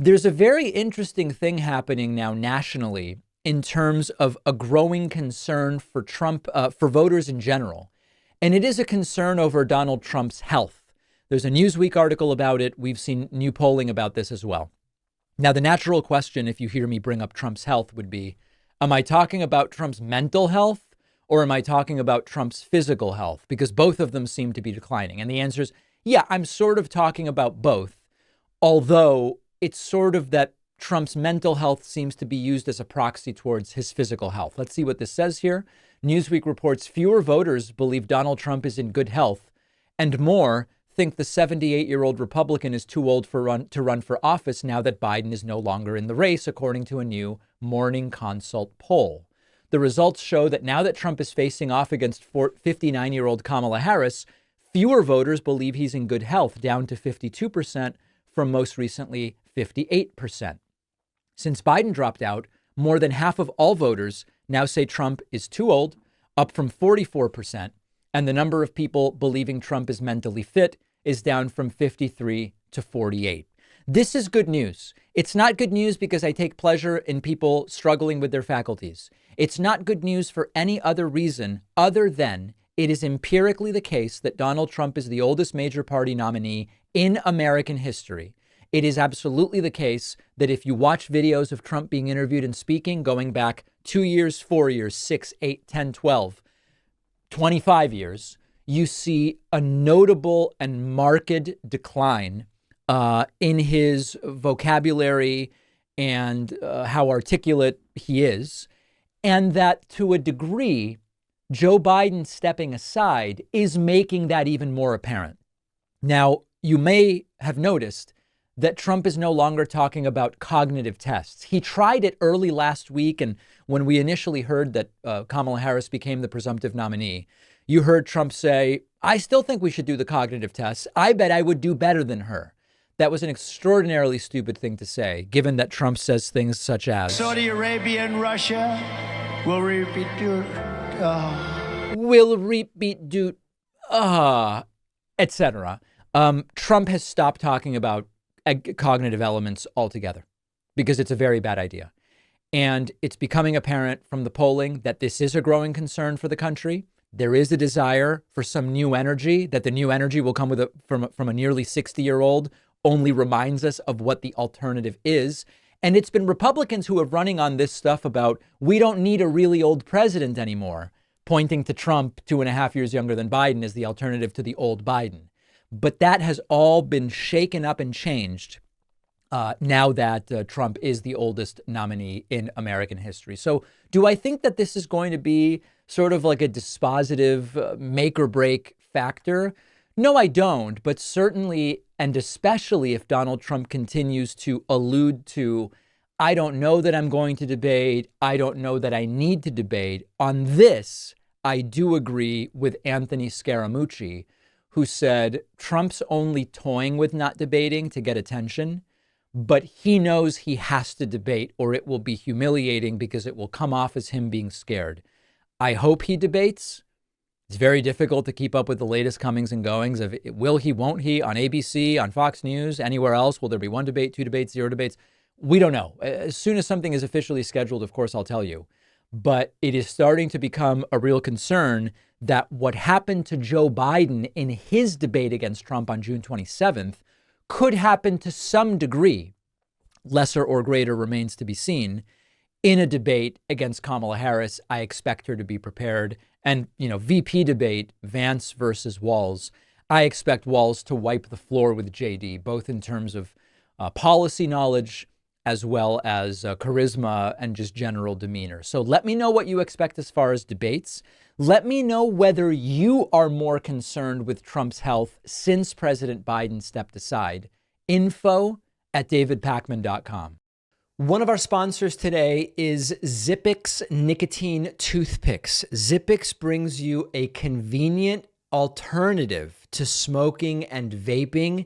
There's a very interesting thing happening now nationally in terms of a growing concern for Trump, for voters in general. And it is a concern over Donald Trump's health. There's a Newsweek article about it. We've seen new polling about this as well. Now, the natural question, if you hear me bring up Trump's health, would be, am I talking about Trump's mental health or am I talking about Trump's physical health? Because both of them seem to be declining. And the answer is, yeah, I'm sort of talking about both, although it's sort of that Trump's mental health seems to be used as a proxy towards his physical health. Let's see what this says here. Newsweek reports fewer voters believe Donald Trump is in good health, and more think the 78-year-old Republican is too old to run for office now that Biden is no longer in the race, according to a new Morning Consult poll. The results show that now that Trump is facing off against 59-year-old Kamala Harris, fewer voters believe he's in good health, down to 52% from most recently 58%. Since Biden dropped out, more than half of all voters now say Trump is too old, up from 44%, and the number of people believing Trump is mentally fit is down from 53 to 48. This is good news. It's not good news because I take pleasure in people struggling with their faculties. It's not good news for any other reason other than it is empirically the case that Donald Trump is the oldest major party nominee in American history. It is absolutely the case that if you watch videos of Trump being interviewed and speaking going back 2 years, 4 years, 6, 8, 10, 12, 25 years, you see a notable and marked decline in his vocabulary and how articulate he is. And that to a degree, Joe Biden stepping aside is making that even more apparent. Now, you may have noticed that Trump is no longer talking about cognitive tests. He tried it early last week. And when we initially heard that Kamala Harris became the presumptive nominee, you heard Trump say, I still think we should do the cognitive tests. I bet I would do better than her. That was an extraordinarily stupid thing to say, given that Trump says things such as Saudi Arabia and Russia will repeat will repeat do, etc. Trump has stopped talking about cognitive elements altogether because it's a very bad idea. And it's becoming apparent from the polling that this is a growing concern for the country. There is a desire for some new energy, that the new energy will come with from a nearly 60-year-old only reminds us of what the alternative is. And it's been Republicans who are running on this stuff about we don't need a really old president anymore, pointing to Trump 2.5 years younger than Biden as the alternative to the old Biden. But that has all been shaken up and changed now that Trump is the oldest nominee in American history. So do I think that this is going to be sort of like a dispositive make or break factor? No, I don't. But certainly, and especially if Donald Trump continues to allude to, I don't know that I'm going to debate, I don't know that I need to debate. On this, I do agree with Anthony Scaramucci, who said Trump's only toying with not debating to get attention, but he knows he has to debate or it will be humiliating because it will come off as him being scared. I hope he debates. It's very difficult to keep up with the latest comings and goings of will he, won't he, on ABC, on Fox News, anywhere else. Will there be 1 debate, 2 debates, 0 debates? We don't know. As soon as something is officially scheduled, of course, I'll tell you. But it is starting to become a real concern that what happened to Joe Biden in his debate against Trump on June 27th could happen to some degree, lesser or greater remains to be seen, in a debate against Kamala Harris. I expect her to be prepared. And, VP debate, Vance versus Walz, I expect Walz to wipe the floor with JD, both in terms of policy knowledge as well as charisma and just general demeanor. So let me know what you expect as far as debates. Let me know whether you are more concerned with Trump's health since President Biden stepped aside. info@davidpakman.com. One of our sponsors today is Zippix Nicotine Toothpicks. Zippix brings you a convenient alternative to smoking and vaping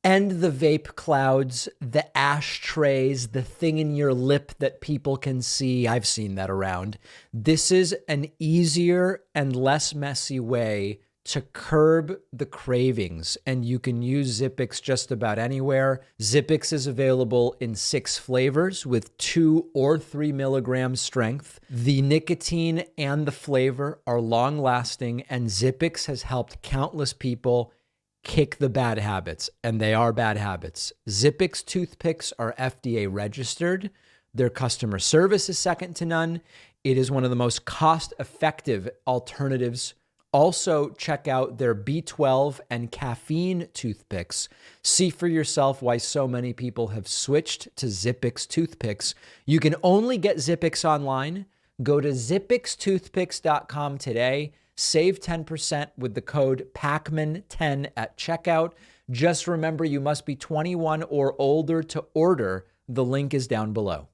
and the vape clouds, the ashtrays, the thing in your lip that people can see. I've seen that around. This is an easier and less messy way to curb the cravings, and you can use Zippix just about anywhere. Zippix is available in 6 flavors with 2 or 3 milligrams strength. The nicotine and the flavor are long lasting, and Zippix has helped countless people kick the bad habits, and they are bad habits. Zippix toothpicks are FDA registered. Their customer service is second to none. It is one of the most cost-effective alternatives. Also, check out their B12 and caffeine toothpicks. See for yourself why so many people have switched to Zippix toothpicks. You can only get Zippix online. Go to zippixtoothpicks.com today. Save 10% with the code PACMAN10 at checkout. Just remember, you must be 21 or older to order. The link is down below.